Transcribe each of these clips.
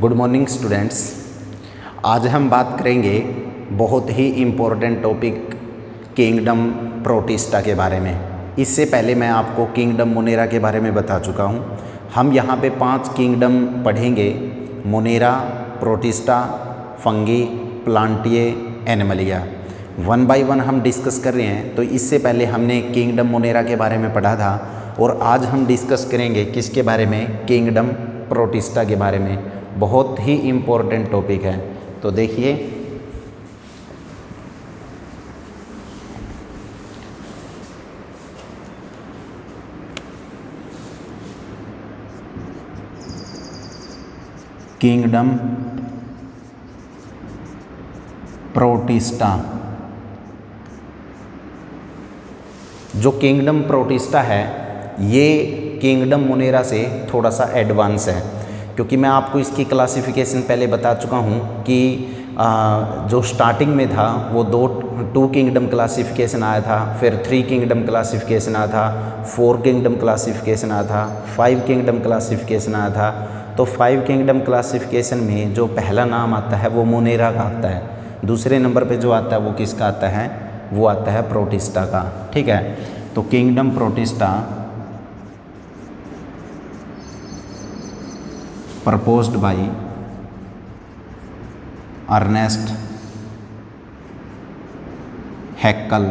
Good morning students. आज हम बात करेंगे बहुत ही इम्पोर्टेंट टॉपिक किंगडम प्रोटिस्टा के बारे में। इससे पहले मैं आपको किंगडम मोनेरा के बारे में बता चुका हूँ। हम यहाँ पे 5 किंगडम पढ़ेंगे: monera, protista, fungi, plantae, animalia. 1 by 1 हम डिस्कस कर रहे हैं। तो इससे पहले हमने किंगडम मोनेरा के बारे में पढ़ा था और आज हम डिस्कस करेंगे किसके बारे में? किंगडम प्रोटिस्टा के बारे में। बहुत ही इम्पोर्टेंट टॉपिक है। तो देखिए, किंगडम प्रोटिस्टा। जो किंगडम प्रोटिस्टा है ये किंगडम मोनेरा से थोड़ा सा एडवांस है, क्योंकि मैं आपको इसकी क्लासिफिकेशन पहले बता चुका हूँ कि जो स्टार्टिंग में था वो 2 किंगडम क्लासिफिकेशन आया था, फिर 3 किंगडम क्लासिफिकेशन आया था, 4 किंगडम क्लासिफिकेशन आया था, 5 किंगडम क्लासिफिकेशन आया था। तो 5 किंगडम क्लासिफिकेशन में जो पहला नाम आता है वो मोनेरा का आता है। दूसरे नंबर पे जो आता है वो किसका आता है? वो आता है प्रोटिस्टा का। ठीक है, तो kingdom protista proposed by Ernest Haeckel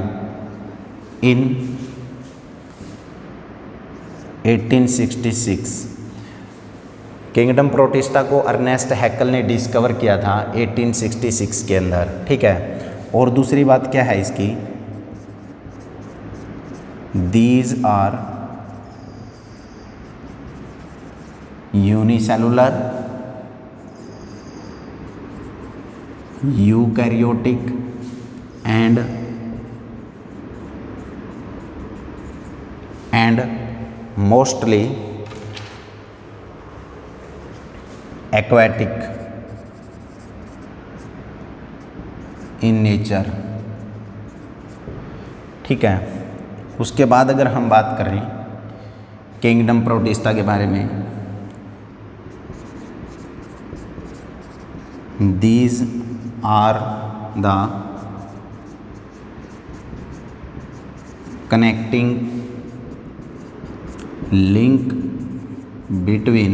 in 1866। Kingdom Protista को अर्नेस्ट हैकल ने डिस्कवर किया था 1866 के अंदर। ठीक है, और दूसरी बात क्या है इसकी? These are unicellular, eukaryotic and mostly aquatic in nature. ठीक है, उसके बाद अगर हम बात करें किंगडम प्रोटिस्टा के बारे में, These are the connecting link between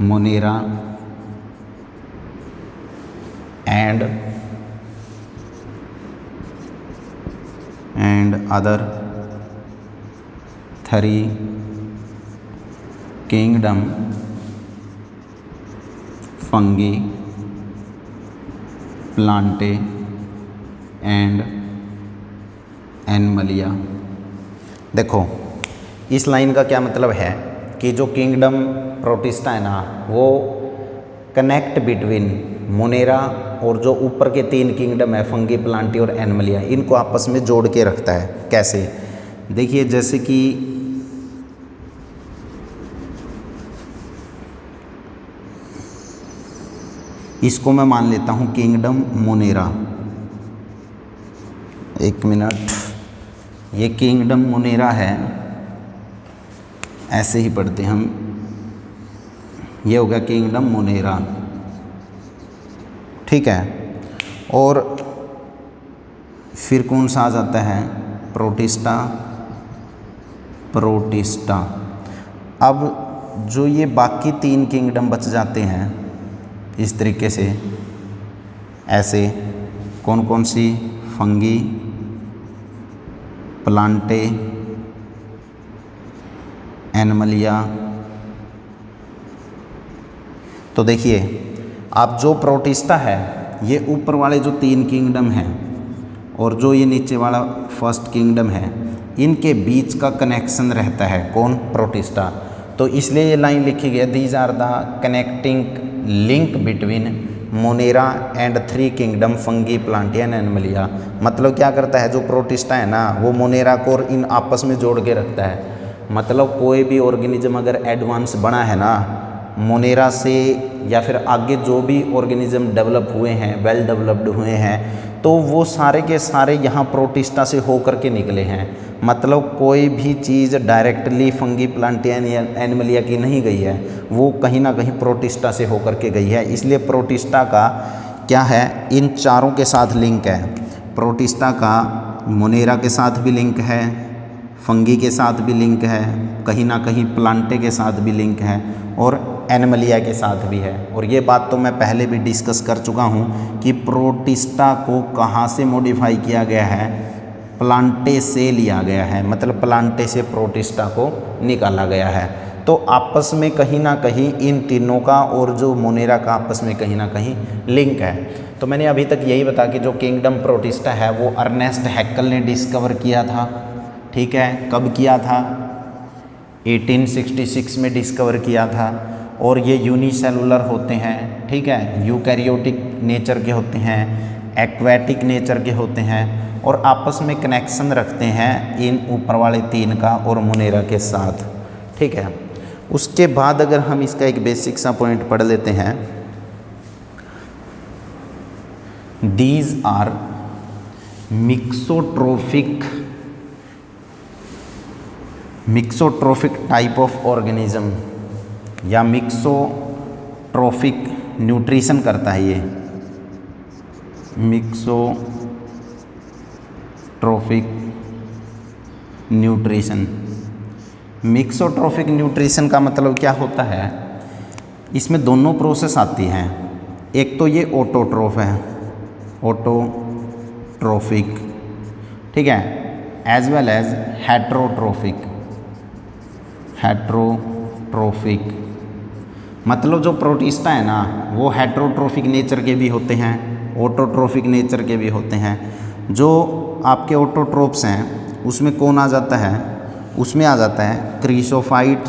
Monera and other 3 kingdom: fungi, Plantae and Animalia. देखो, इस लाइन का क्या मतलब है कि जो किंगडम प्रोटिस्टा है ना वो कनेक्ट बिटवीन मोनेरा और जो ऊपर के 3 किंगडम है फंगी, प्लांटी और एनिमलिया, इनको आपस में जोड़ के रखता है। कैसे? देखिए, जैसे कि इसको मैं मान लेता हूँ किंगडम मोनेरा। एक मिनट, ये किंगडम मोनेरा है, ऐसे ही पढ़ते हम। ये हो गया किंगडम मोनेरा। ठीक है, और फिर कौन सा आ जाता है? प्रोटिस्टा। अब जो ये बाकी 3 किंगडम बच जाते हैं इस तरीके से, ऐसे कौन कौन सी? Fungi, Plantae, Animalia. तो देखिए, आप जो प्रोटिस्टा है ये ऊपर वाले जो 3 किंगडम हैं और जो ये नीचे वाला फर्स्ट किंगडम है, इनके बीच का कनेक्शन रहता है। कौन? प्रोटिस्टा। तो इसलिए ये लाइन लिखी गई, these are the connecting link between Monera and 3 kingdom Fungi, Plantae and Animalia. मतलब क्या करता है? जो प्रोटिस्टा है ना वो मोनेरा को और इन आपस में जोड़ के रखता है। मतलब कोई भी ऑर्गेनिज्म अगर एडवांस बना है ना, मोनेरा से या फिर आगे जो भी ऑर्गेनिज्म डेवलप हुए हैं, वेल डेवलप्ड हुए हैं, तो वो सारे के सारे यहाँ प्रोटिस्टा से होकर के निकले हैं। मतलब कोई भी चीज़ डायरेक्टली फंगी, प्लांटियन या एनिमलिया की नहीं गई है, वो कहीं ना कहीं प्रोटिस्टा से होकर के गई है। इसलिए प्रोटिस्टा का क्या है, इन चारों के साथ लिंक है। प्रोटिस्टा का मोनेरा के साथ भी लिंक है, फंगी के साथ भी लिंक है, कहीं ना कहीं प्लांटे के साथ भी लिंक है और एनिमलिया के साथ भी है। और ये बात तो मैं पहले भी डिस्कस कर चुका हूँ कि प्रोटिस्टा को कहाँ से मॉडिफाई किया गया है, प्लांटे से लिया गया है, मतलब प्लांटे से प्रोटिस्टा को निकाला गया है। तो आपस में कहीं ना कहीं इन तीनों का और जो मोनेरा का आपस में कहीं ना कहीं लिंक है। तो मैंने अभी तक यही बताया कि जो किंगडम प्रोटिस्टा है वो अर्नेस्ट हैक्कल ने डिस्कवर किया था। ठीक है, कब किया था? 1866 में डिस्कवर किया था। और ये यूनिसेलुलर होते हैं, ठीक है, यूकैरियोटिक नेचर के होते हैं, एक्वेटिक नेचर के होते हैं और आपस में कनेक्शन रखते हैं इन ऊपर वाले तीन का और मोनेरा के साथ। ठीक है, उसके बाद अगर हम इसका एक बेसिक सा पॉइंट पढ़ लेते हैं, these are mixotrophic type of organism या मिक्सोट्रोफिक न्यूट्रिशन करता है ये, मिक्सोट्रोफिक न्यूट्रिशन। मिक्सोट्रोफिक न्यूट्रिशन का मतलब क्या होता है, इसमें दोनों प्रोसेस आती हैं। एक तो ये ऑटोट्रोफ है, ऑटोट्रोफिक, ठीक है, एज वेल एज हेट्रोट्रोफिक। मतलब जो प्रोटिस्टा है ना वो हेट्रोट्रोफिक नेचर के भी होते हैं, ऑटोट्रोफिक नेचर के भी होते हैं। जो आपके ऑटोट्रोप्स हैं उसमें कौन आ जाता है, उसमें आ जाता है क्रीसोफाइट,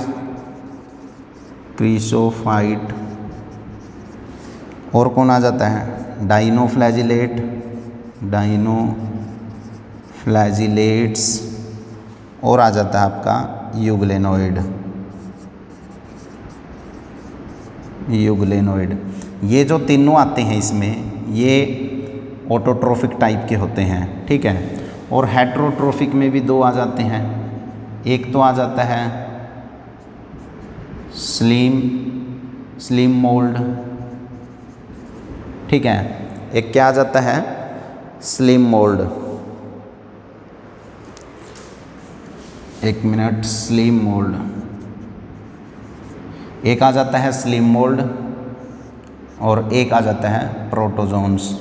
और कौन आ जाता है डाइनोफ्लैजिलेट्स, और आ जाता है आपका यूग्लेनोइड। ये जो तीनों आते हैं इसमें ये ऑटोट्रोफिक टाइप के होते हैं। ठीक है, और हेट्रोट्रोफिक में भी दो आ जाते हैं। एक तो आ जाता है स्लिम मोल्ड, ठीक है, एक क्या आ जाता है स्लिम मोल्ड, एक मिनट, स्लिम मोल्ड, एक आ जाता है स्लिम मोल्ड और एक आ जाता है प्रोटोजोन्स।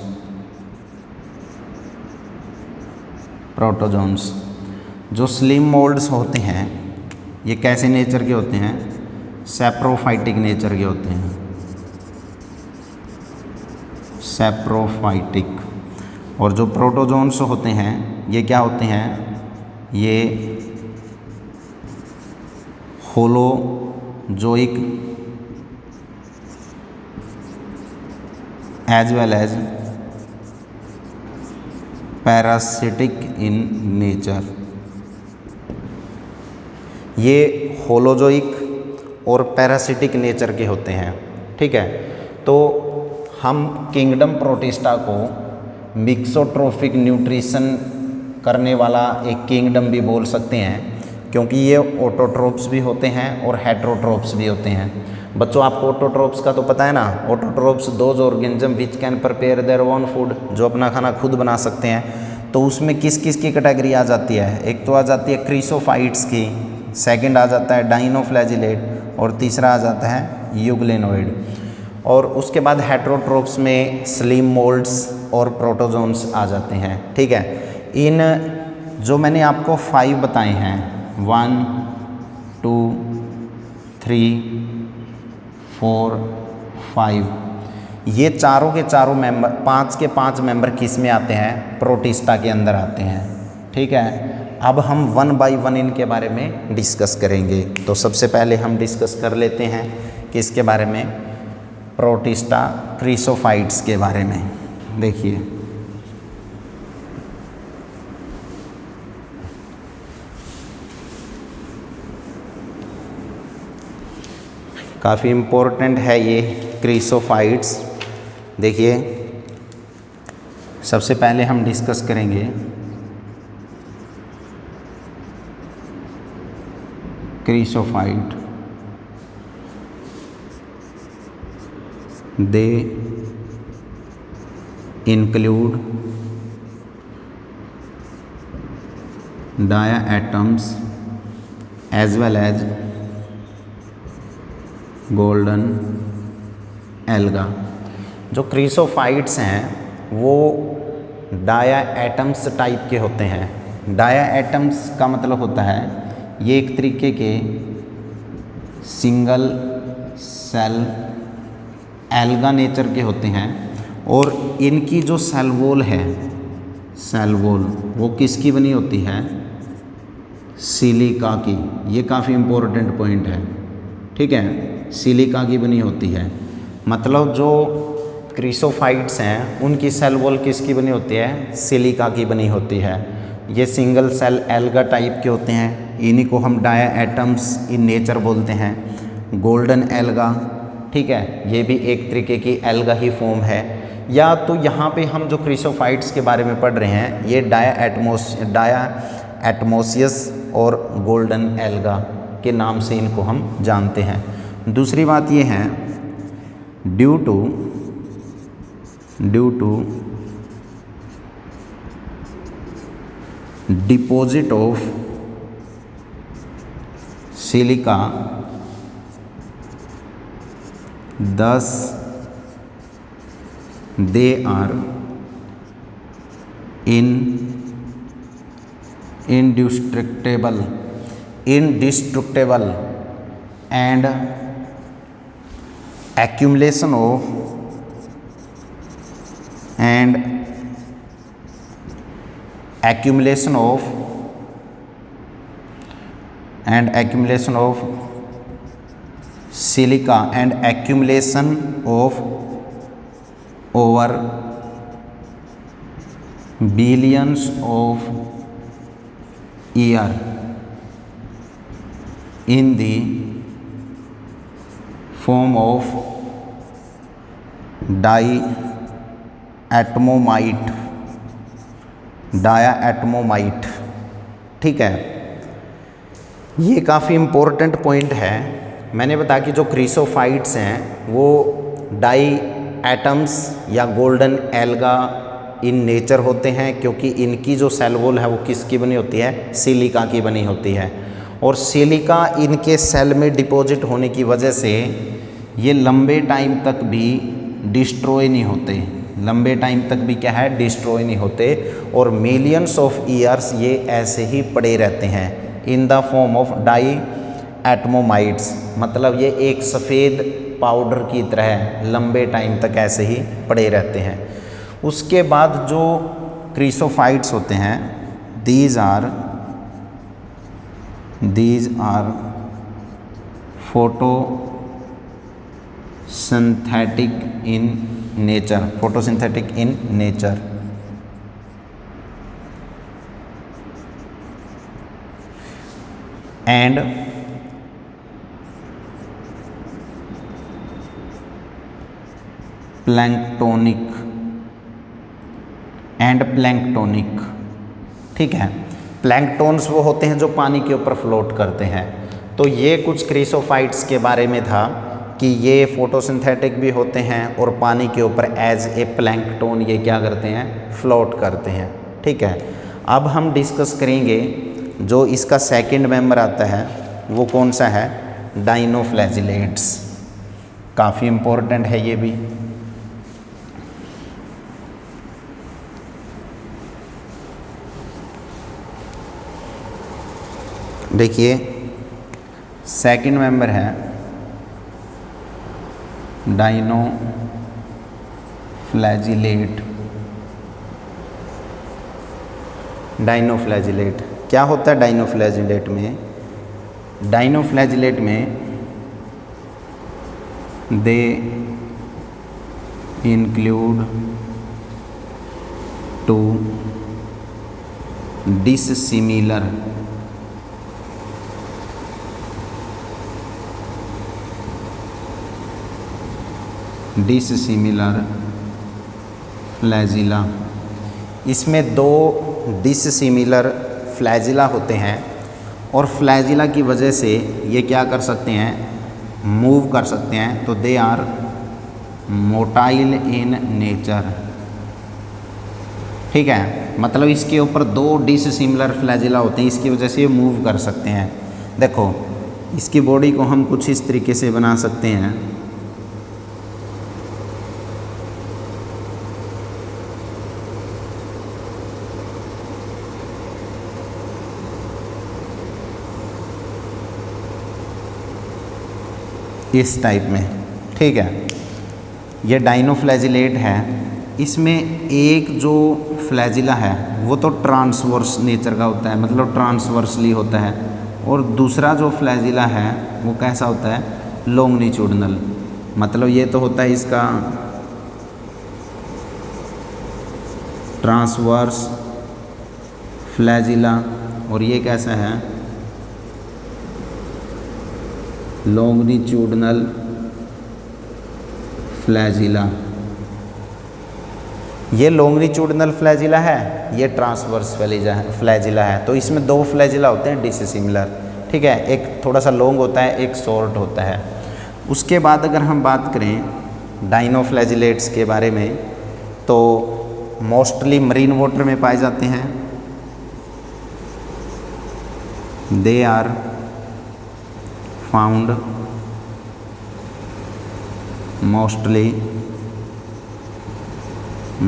जो स्लिम मोल्ड्स होते हैं ये कैसे नेचर के होते हैं, सैप्रोफाइटिक नेचर के होते हैं, सैप्रोफाइटिक। और जो प्रोटोजोन्स होते हैं ये क्या होते हैं, ये holozoic as well as parasitic in nature. ये होलोजोइक और पैरासिटिक नेचर के होते हैं। ठीक है, तो हम किंगडम प्रोटिस्टा को मिक्सोट्रोफिक न्यूट्रिशन करने वाला एक किंगडम भी बोल सकते हैं, क्योंकि ये ऑटोट्रोप्स भी होते हैं और हेट्रोट्रोप्स भी होते हैं। बच्चों आपको ऑटोट्रोप्स का तो पता है ना, autotrophs those organism which can prepare their own food, जो अपना खाना खुद बना सकते हैं। तो उसमें किस किस की कैटेगरी आ जाती है, एक तो आ जाती है क्रीसोफाइट्स की, सेकंड आ जाता है डाइनोफ्लैजिलेट और तीसरा आ जाता है यूग्लेनोइड। और उसके बाद हेट्रोट्रोप्स में स्लिम मोल्ड्स और प्रोटोजोन्स आ जाते हैं। ठीक है, इन जो मैंने आपको 5 बताए हैं, 1 2 3 4 5, ये चारों के चारों मेंबर, 5 के 5 मेंबर किस में आते हैं, प्रोटिस्टा के अंदर आते हैं। ठीक है, अब हम 1 बाय 1 इनके बारे में डिस्कस करेंगे। तो सबसे पहले हम डिस्कस कर लेते हैं किसके बारे में, प्रोटिस्टा क्रीसोफाइट्स के बारे में। देखिए काफ़ी इम्पोर्टेंट है ये क्रीसोफाइट्स। देखिए सबसे पहले हम डिस्कस करेंगे chrysophyte. They include diatoms as well as golden alga। जो क्रीसोफाइट्स हैं वो डाया एटम्स टाइप के होते हैं। डाया एटम्स का मतलब होता है ये एक तरीके के सिंगल सेल एल्गा नेचर के होते हैं और इनकी जो सेल वॉल है, सेल वॉल वो किसकी बनी होती है? सिलिका की। ये काफ़ी इम्पोर्टेंट पॉइंट है, ठीक है, सिलिका की बनी होती है। मतलब जो क्रीसोफाइट्स हैं उनकी सेल वॉल किसकी बनी होती है? सिलिका की बनी होती है। ये सिंगल सेल एल्गा टाइप के होते हैं, इन्हीं को हम डाया एटम्स इन नेचर बोलते हैं। गोल्डन एल्गा, ठीक है, ये भी एक तरीके की एल्गा ही फॉर्म है। या तो यहाँ पे हम जो क्रीसोफाइट्स के बारे में पढ़ रहे हैं ये डाया एटमोसियस और गोल्डन एल्गा के नाम से इनको हम जानते हैं। दूसरी बात ये है due to deposit of silica thus they are indestructible and accumulation of silica and accumulation of over billions of years in the form of diatomite, ठीक है। ये काफ़ी इम्पोर्टेंट पॉइंट है। मैंने बताया कि जो क्रीसोफाइट्स हैं वो डाई एटम्स या गोल्डन एल्गा इन नेचर होते हैं, क्योंकि इनकी जो सेल वॉल है वो किसकी बनी होती है? सिलिका की बनी होती है। और सिलिका इनके सेल में डिपॉजिट होने की वजह से ये लंबे टाइम तक भी डिस्ट्रॉय नहीं होते, लंबे टाइम तक भी क्या है? डिस्ट्रॉय नहीं होते, और मिलियंस ऑफ ईयर्स ये ऐसे ही पड़े रहते हैं in the form of diatomites. मतलब ये एक सफ़ेद पाउडर की तरह लंबे टाइम तक ऐसे ही पड़े रहते हैं। उसके बाद जो क्रीसोफाइट्स होते हैं these are photosynthetic in nature. And planktonic, ठीक है। प्लैंक्टोन्स वो होते हैं जो पानी के ऊपर फ्लोट करते हैं। तो ये कुछ क्रीसोफाइट्स के बारे में था कि ये फोटोसिंथेटिक भी होते हैं और पानी के ऊपर एज ए प्लैंक्टोन ये क्या करते हैं? फ्लोट करते हैं, ठीक है। अब हम डिस्कस करेंगे जो इसका सेकंड मेंबर आता है वो कौन सा है? डाइनोफ्लैजिलेट्स। काफ़ी इम्पोर्टेंट है ये भी। देखिए सेकंड मेंबर है डाइनोफ्लैजिलेट। डाइनोफ्लैजिलेट क्या होता है? डाइनोफ्लैजिलेट में they include two dissimilar dissimilar flagella. इसमें 2 डिसिमिलर फ्लैजिला होते हैं और फ्लैजिला की वजह से ये क्या कर सकते हैं, मूव कर सकते हैं। तो they are motile in nature. ठीक है, मतलब इसके ऊपर 2 डिसिमिलर फ्लैजिला होते हैं, इसकी वजह से ये मूव कर सकते हैं। देखो इसकी बॉडी को हम कुछ इस तरीके से बना सकते हैं। इस टाइप में, ठीक है। ये डाइनोफ्लैजिलेट है। इसमें एक जो फ्लैजिला है वो तो ट्रांसवर्स नेचर का होता है, मतलब ट्रांसवर्सली होता है, और दूसरा जो फ्लैजिला है वो कैसा होता है, लॉन्गिट्यूडनल। मतलब ये तो होता है इसका ट्रांसवर्स फ्लैजिला, और ये कैसा है, लॉन्गिट्यूडनल फ्लैजिला। ये लॉन्गिट्यूडनल फ्लैजिला है, ये ट्रांसवर्स फ्लैजिला है। तो इसमें 2 फ्लैजिला होते हैं डिसिमिलर, ठीक है। एक थोड़ा सा लॉन्ग होता है, एक शॉर्ट होता है। उसके बाद अगर हम बात करें डाइनोफ्लैजिलेट्स के बारे में, तो मोस्टली मरीन वाटर में पाए जाते हैं। They are found mostly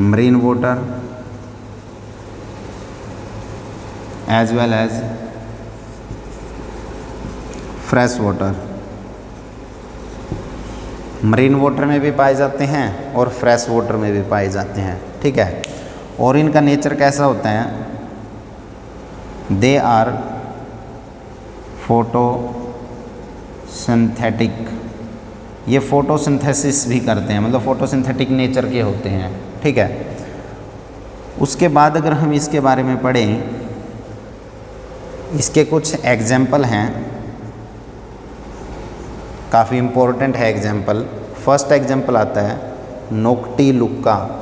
marine water as well as fresh water। Marine water में भी पाए जाते हैं और फ्रेश वाटर में भी पाए जाते हैं, ठीक है। और इनका नेचर कैसा होता है, दे आर फोटोसिंथेटिक। ये फोटोसिंथेसिस भी करते हैं, मतलब फोटोसिंथेटिक नेचर के होते हैं, ठीक है। उसके बाद अगर हम इसके बारे में पढ़ें, इसके कुछ एग्जाम्पल हैं, काफ़ी इम्पोर्टेंट है एग्जाम्पल। फर्स्ट एग्जाम्पल आता है नोक्टिलुक्का,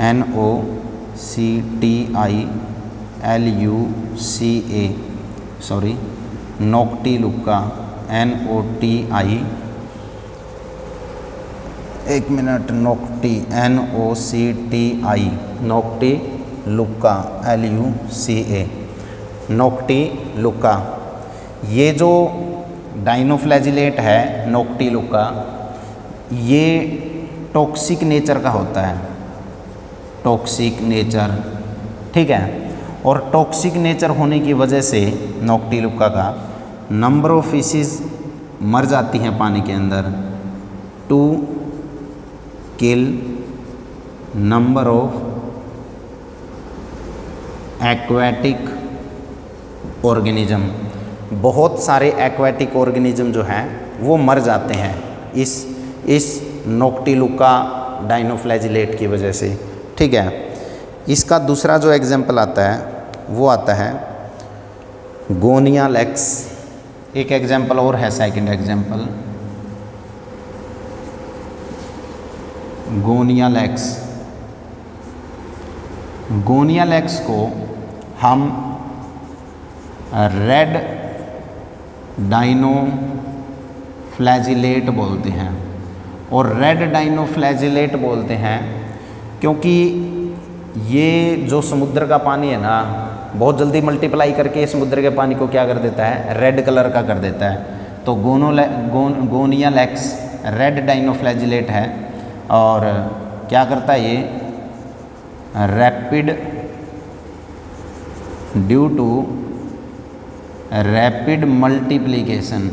NOCTILUCA, सॉरी, नोक्टिलुक्का NOTI, एक मिनट, NOCTI, नोक्टिलुक्का LUCA, नोक्टिलुक्का। ये जो डाइनोफ्लैजिलेट है नोक्टिलुक्का, ये टॉक्सिक नेचर का होता है, टॉक्सिक नेचर, ठीक है। और टॉक्सिक नेचर होने की वजह से नोक्टिलुक्का का नंबर ऑफ फिशेस मर जाती हैं पानी के अंदर, to kill number of aquatic organism. बहुत सारे एक्वेटिक ऑर्गेनिज्म जो हैं वो मर जाते हैं इस नोक्टिलुक्का डाइनोफ्लैजिलेट की वजह से, ठीक है। इसका दूसरा जो एग्जाम्पल आता है वो आता है गोनियालेक्स। एक एग्जाम्पल और है, सेकंड एग्जाम्पल गोनियालेक्स। गोनियालेक्स को हम रेड डाइनोफ्लैजिलेट बोलते हैं। और रेड डाइनोफ्लैजिलेट बोलते हैं क्योंकि ये जो समुद्र का पानी है ना, बहुत जल्दी मल्टीप्लाई करके समुद्र के पानी को क्या कर देता है, रेड कलर का कर देता है। तो गोनियालेक्स रेड डाइनोफ्लैजिलेट है और क्या करता है ये, rapid due to rapid multiplication,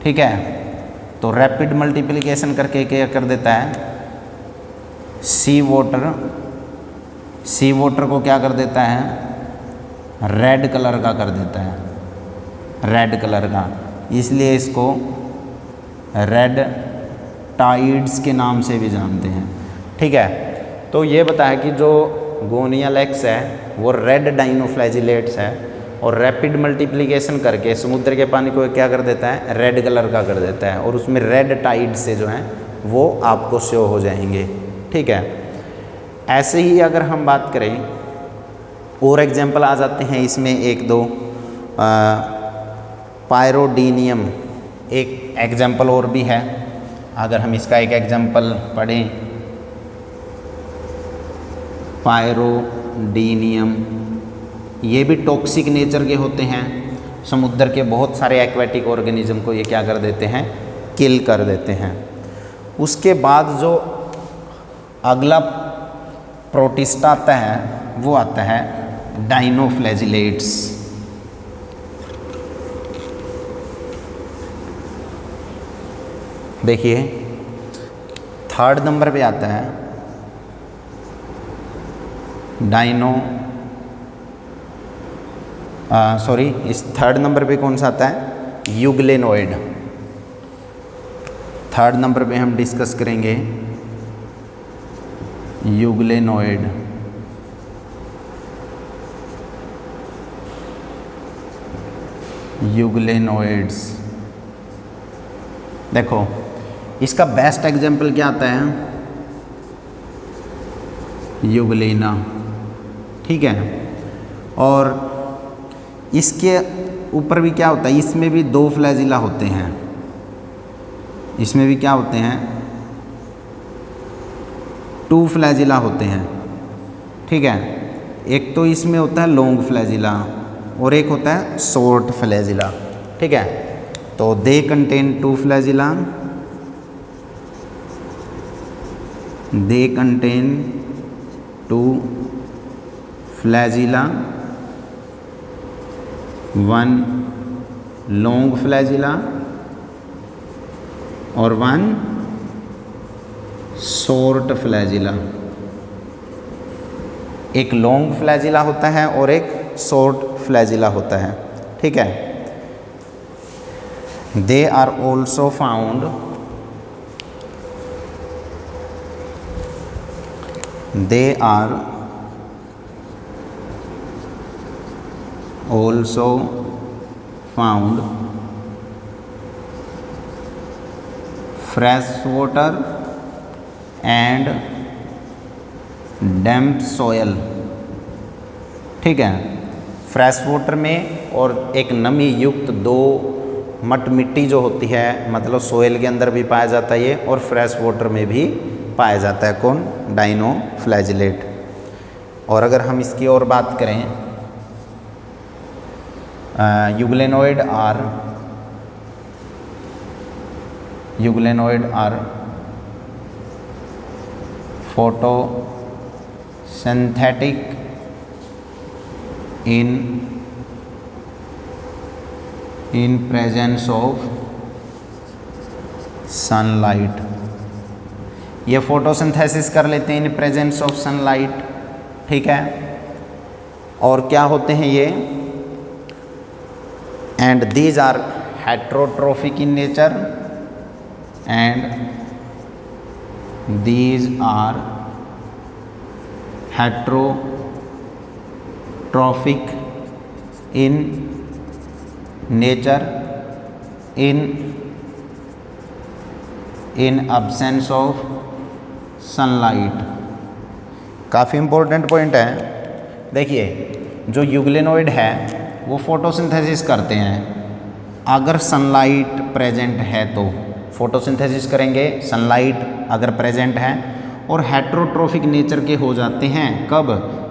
ठीक है। तो रैपिड मल्टीप्लिकेशन करके क्या कर देता है, सी वाटर को क्या कर देता है, रेड कलर का कर देता है, रेड कलर का। इसलिए इसको रेड टाइड्स के नाम से भी जानते हैं, ठीक है। तो ये बताया कि जो गोनियालेक्स है वो रेड डाइनोफ्लैजिलेट्स है और रैपिड मल्टीप्लिकेशन करके समुद्र के पानी को क्या कर देता है, रेड कलर का कर देता है, और उसमें रेड टाइड से जो है वो आपको शो हो जाएंगे। ठीक है, ऐसे ही अगर हम बात करें और एग्जाम्पल आ जाते हैं इसमें एक दो, पायरोडीनियम एक एग्जाम्पल और भी है। अगर हम इसका एक एग्जाम्पल पढ़ें, पायरोडीनियम, ये भी टॉक्सिक नेचर के होते हैं, समुद्र के बहुत सारे एक्वेटिक ऑर्गेनिज्म को ये क्या कर देते हैं, किल कर देते हैं। उसके बाद जो अगला प्रोटिस्टा आता है वो आता है डाइनोफ्लैजिलेट्स। देखिए थर्ड नंबर पे आता है इस थर्ड नंबर पे कौन सा आता है, यूग्लेनोइड। थर्ड नंबर पे हम डिस्कस करेंगे यूग्लेनोइड। यूग्लेनोइड्स, देखो इसका बेस्ट एग्जाम्पल क्या आता है, यूग्लेना। ठीक है, और इसके ऊपर भी क्या होता है, इसमें भी दो फ्लैजिला होते हैं, इसमें भी क्या होते हैं, टू फ्लैजिला होते हैं। ठीक है, एक तो इसमें होता है लॉन्ग फ्लैजिला और एक होता है शॉर्ट फ्लैजिला। ठीक है, तो they contain two flagella, they contain two flagella, one long flagella और वन शॉर्ट फ्लैजिला। एक लॉन्ग फ्लैजिला होता है और एक शॉर्ट फ्लैजिला होता है। ठीक है, they are also found, they are also found fresh water and damp soil। ठीक है, फ्रेश वाटर में और एक नमी युक्त दो मट मिट्टी जो होती है, मतलब सोयल के अंदर भी पाया जाता है ये, और फ्रेश वाटर में भी पाया जाता है। कौन, डाइनोफ्लैजिलेट। और अगर हम इसकी और बात करें, euglenoid are photosynthetic in presence of sunlight। ये फोटोसिंथेसिस कर लेते हैं इन प्रेजेंस ऑफ सनलाइट। ठीक है, और क्या होते हैं ये, and these are heterotrophic in nature and these are heterotrophic in nature in absence of sunlight। काफ़ी इम्पोर्टेंट पॉइंट है। देखिए जो यूग्लेनोइड है वो फोटोसिंथेसिस करते हैं, अगर सनलाइट प्रेजेंट है तो फोटोसिंथेसिस करेंगे, सनलाइट अगर प्रेजेंट है, और हेट्रोट्रोफिक नेचर के हो जाते हैं कब,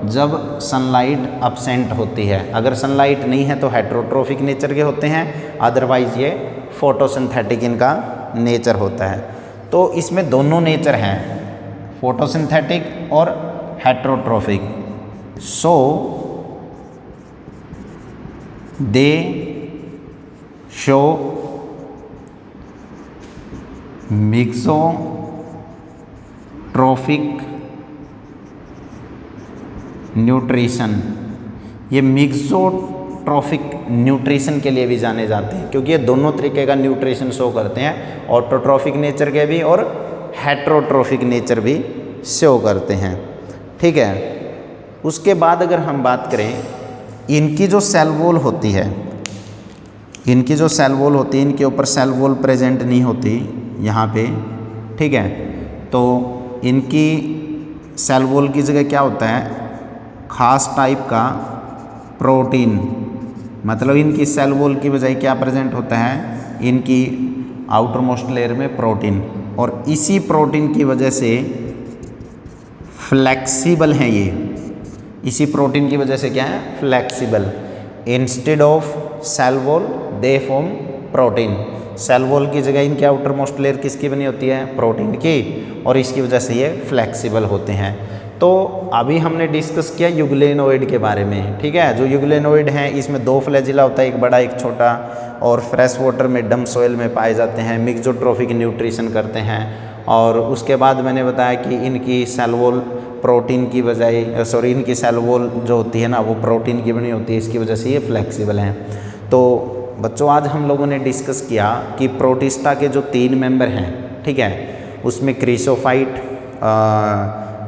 जब सनलाइट अब्सेंट होती है। अगर सनलाइट नहीं है तो हेट्रोट्रोफिक नेचर के होते हैं, अदरवाइज ये फोटोसिंथेटिक इनका नेचर होता है। तो इसमें दोनों नेचर हैं, फोटोसिंथेटिक और heterotrophic. So they show mixotrophic nutrition. ये मिक्सोट्रॉफिक न्यूट्रिशन के लिए भी जाने जाते हैं, क्योंकि ये दोनों तरीके का न्यूट्रिशन शो करते हैं, ऑटोट्रॉफिक नेचर के भी और हेट्रोट्रॉफिक नेचर भी शो करते हैं। ठीक है, उसके बाद अगर हम बात करें इनकी जो सेल वॉल होती है, इनकी जो सेल वॉल होती है, इनके ऊपर सेल वॉल प्रेजेंट नहीं होती यहाँ पे, ठीक है। तो इनकी सेल वॉल की जगह क्या होता है, खास टाइप का प्रोटीन, मतलब इनकी सेल वॉल की बजाय क्या प्रेजेंट होता है, इनकी आउटर मोस्ट लेयर में प्रोटीन, और इसी प्रोटीन की वजह से फ्लेक्सिबल हैं ये, इसी प्रोटीन की वजह से क्या है, flexible. Instead of cell wall they form protein, cell wall की जगह इनकी आउटर मोस्ट लेयर किसकी बनी होती है, प्रोटीन की, और इसकी वजह से ये फ्लेक्सिबल होते हैं। तो अभी हमने डिस्कस किया यूग्लेनोइड के बारे में, ठीक है। जो यूग्लेनोइड हैं इसमें 2 फ्लैजिला होता है, एक बड़ा एक छोटा, और फ्रेश वाटर में डम सोइल में पाए जाते हैं, मिक्सोट्रोफिक न्यूट्रिशन करते हैं। और उसके बाद मैंने बताया कि इनकी सेल वॉल प्रोटीन की बजाय इनकी सेल वॉल जो होती है ना वो प्रोटीन की बनी होती है, इसकी वजह से ये फ्लेक्सिबल हैं। तो बच्चों आज हम लोगों ने डिस्कस किया कि प्रोटिस्टा के जो 3 मेंबर हैं, ठीक है, उसमें क्रीसोफाइट,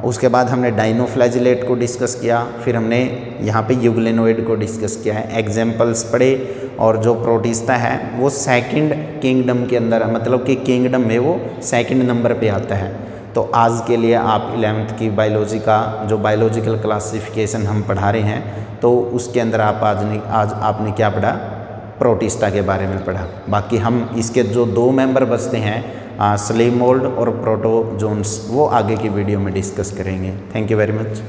उसके बाद हमने डाइनोफ्लैजिलेट को डिस्कस किया, फिर हमने यहाँ पे यूग्लेनोइड को डिस्कस किया है, एग्जाम्पल्स पढ़े। और जो प्रोटिस्टा है वो सेकंड किंगडम के अंदर, मतलब कि किंगडम में वो सेकंड नंबर पे आता है। तो आज के लिए आप 11th की बायोलॉजी का जो बायोलॉजिकल क्लासिफिकेशन हम पढ़ा रहे हैं, तो उसके अंदर आप आज आपने क्या पढ़ा, प्रोटिस्टा के बारे में पढ़ा। बाकी हम इसके जो 2 मेंबर बचते हैं, स्लेव मोल्ड और प्रोटोजोन्स, वो आगे की वीडियो में डिस्कस करेंगे। Thank you very much.